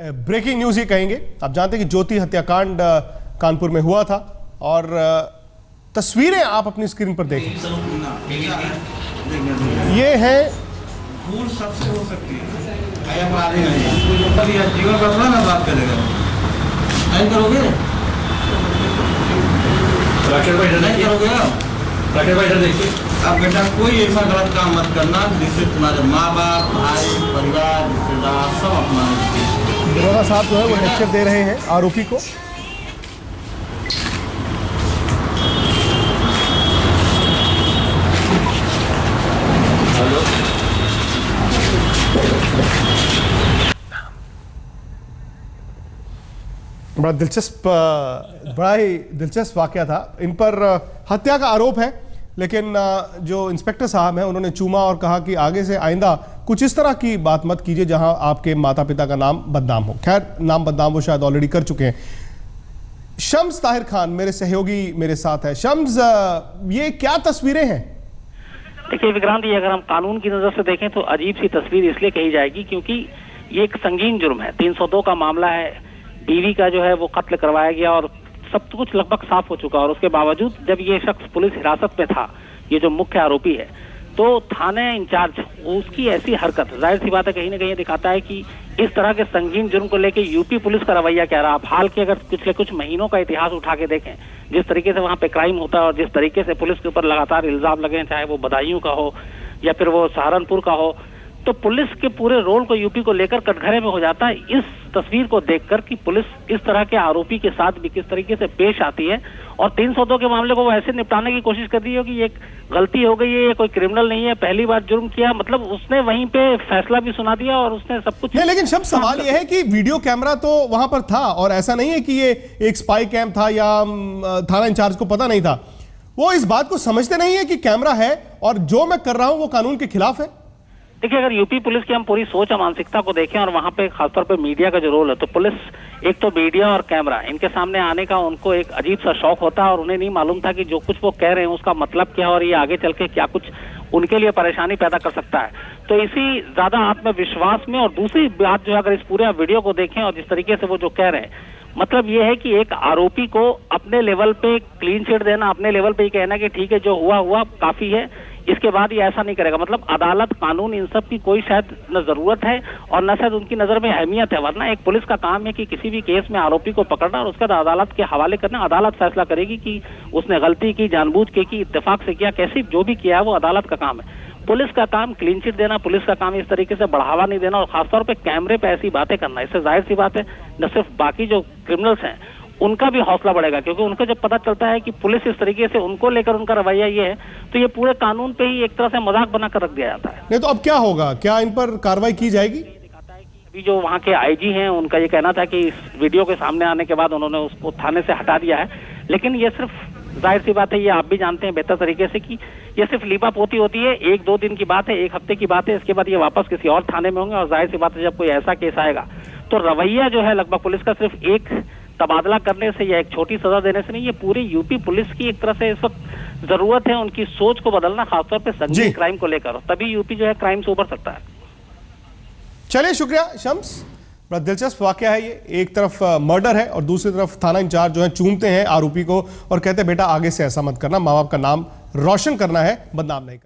Breaking news ही कहेंगे। आप जानते हैं कि ज्योति हत्याकांड कानपुर में हुआ था और तस्वीरें आप अपनी स्क्रीन पर देखें। ये है भूल सबसे हो सकती है, जीवन का थोड़ा ना बात करेगा, नहीं करोगे राकेश भाई, नहीं करोगे राकेश भाई। देखिए अब बेटा कोई ऐसा गलत काम मत करना जिससे तुम्हारे माँ बाप, भाई, परिवार, रिश्तेदार सब अपना। दरोगा साहब जो है वो लेक्चर दे रहे हैं आरोपी को। बड़ा ही दिलचस्प वाकया था। इन पर हत्या का आरोप है, लेकिन जो इंस्पेक्टर साहब हैं उन्होंने चूमा और कहा कि आगे से आइंदा कुछ इस तरह की बात मत कीजिए जहां आपके माता पिता का नाम बदनाम हो। खैर, नाम बदनाम वो शायद ऑलरेडी कर चुके हैं। शम्स ताहिर खान मेरे सहयोगी मेरे साथ है। शम्स, ये क्या तस्वीरें हैं? देखिए विक्रांत, ये अगर हम कानून की नजर से देखें तो अजीब सी तस्वीर इसलिए कही जाएगी क्योंकि ये एक संगीन जुर्म है। 302 का मामला है, बीवी का जो है वो कत्ल करवाया गया और सब कुछ लगभग साफ हो चुका। और उसके बावजूद जब ये शख्स पुलिस हिरासत में था, ये जो मुख्य आरोपी है, तो थाने इंचार्ज उसकी ऐसी हरकत जाहिर सी बात है कहीं ना कहीं दिखाता है कि इस तरह के संगीन जुर्म को लेके यूपी पुलिस का रवैया क्या रहा। आप हाल के अगर पिछले कुछ महीनों का इतिहास उठा के देखें, जिस तरीके से वहां पे क्राइम होता है और जिस तरीके से पुलिस के ऊपर लगातार इल्जाम लगे, चाहे वो बदायूं का हो या फिर वो सहारनपुर का हो, तो पुलिस के पूरे रोल को यूपी को लेकर कटघरे में हो जाता है। इस तस्वीर को देखकर कि पुलिस इस तरह के आरोपी के साथ भी किस तरीके से पेश आती है और 302 के मामले को वो ऐसे निपटाने की कोशिश कर रही है कि ये गलती हो गई है, ये कोई क्रिमिनल नहीं है, पहली बार जुर्म किया, मतलब उसने वहीं पे फैसला भी सुना दिया और उसने सब कुछ नहीं। लेकिन शब्द सवाल ये है कि वीडियो कैमरा तो वहां पर था और ऐसा नहीं है कि ये एक स्पाई कैम था या थाना इंचार्ज को पता नहीं था। वो इस बात को समझते नहीं है कि कैमरा है और जो मैं कर रहा हूं वो कानून के खिलाफ है। देखिए, अगर यूपी पुलिस की हम पूरी सोच और मानसिकता को देखें और वहां पे खासतौर पे मीडिया का जो रोल है, तो पुलिस एक तो मीडिया और कैमरा इनके सामने आने का उनको एक अजीब सा शौक होता है और उन्हें नहीं मालूम था कि जो कुछ वो कह रहे हैं उसका मतलब क्या है और ये आगे चल के क्या कुछ उनके लिए परेशानी पैदा कर सकता है। तो इसी ज्यादा आत्मविश्वास में, और दूसरी बात जो है अगर इस पूरे वीडियो को देखें और जिस तरीके से वो जो कह रहे हैं, मतलब ये है कि एक आरोपी को अपने लेवल पे क्लीन चिट देना, अपने लेवल पे ही कहना कि ठीक है जो हुआ हुआ काफी है, इसके बाद ये ऐसा नहीं करेगा। मतलब अदालत, कानून, इन सब की कोई शायद न जरूरत है और न शायद उनकी नजर में अहमियत है। वरना एक पुलिस का काम है कि किसी भी केस में आरोपी को पकड़ना और उसके बाद अदालत के हवाले करना। अदालत फैसला करेगी कि उसने गलती की, जानबूझ के की, इत्तेफाक से किया, कैसे जो भी किया है वो अदालत का काम है। पुलिस का काम क्लीन चिट देना, पुलिस का काम इस तरीके से बढ़ावा नहीं देना और खासतौर पर कैमरे पे ऐसी बातें करना। इससे जाहिर सी बात है न सिर्फ बाकी जो क्रिमिनल्स हैं उनका भी हौसला बढ़ेगा, क्योंकि उनको जब पता चलता है कि पुलिस इस तरीके से उनको लेकर उनका रवैया ये है, तो ये पूरे कानून पे ही एक तरह से मजाक बनाकर रख दिया जाता है। नहीं तो अब क्या होगा? क्या इन पर कार्रवाई की जाएगी? अभी जो वहाँ के आईजी हैं उनका ये कहना था कि इस वीडियो के सामने आने के बाद उन्होंने उसको थाने से हटा दिया है, लेकिन ये सिर्फ जाहिर सी बात है, ये आप भी जानते हैं बेहतर तरीके से कि ये सिर्फ लीपा पोती होती है। 1-2 दिन की बात है, 1 हफ्ते की बात है, इसके बाद ये वापस किसी और थाने में होंगे और जाहिर सी बात है जब कोई ऐसा केस आएगा तो रवैया जो है लगभग पुलिस का सिर्फ एक तबादला करने से या एक छोटी सजा देने से नहीं, ये पूरी यूपी पुलिस की एक तरह से इस वक्त जरूरत है उनकी सोच को बदलना, खासतौर पे संगीन क्राइम को लेकर, तभी यूपी जो है क्राइम से उभर सकता है। चलिए, शुक्रिया शम्स। बड़ा दिलचस्प वाकया है ये। एक तरफ मर्डर है और दूसरी तरफ थाना इंचार्ज जो है चूमते हैं आरोपी को और कहते हैं बेटा आगे से ऐसा मत करना, माँ बाप का नाम रोशन करना है, बदनाम नहीं करना।